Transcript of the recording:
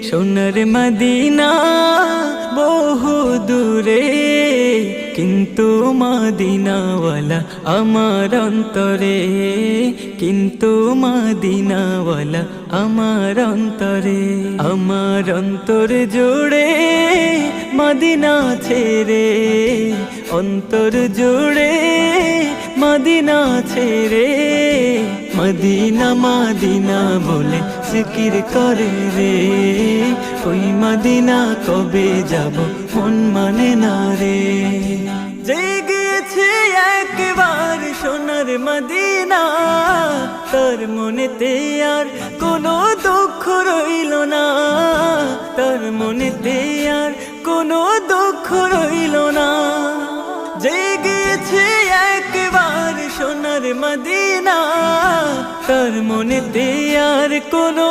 সোনার মদিনা বহু দূরে, কিন্তু মদিনাওয়ালা আমার অন্তরে, কিন্তু মদিনাওয়ালা আমার অন্তরে। আমার অন্তর জুড়ে মদিনা ছেড়ে, অন্তর জুড়ে মদিনা ছেড়ে, মদিনা মদিনা বলে জিকির করে রে। ওই মদিনা কবে যাব মন মানে না রে। জেগেছে একবার সোনার মদিনা, তার মনেতে আর কোনো দুঃখ রইল না, তার মনেতে আর কোনো দুঃখ রইল না। জেগেছে একবার সোনার মদিনা, তার মনেতে আর কোনো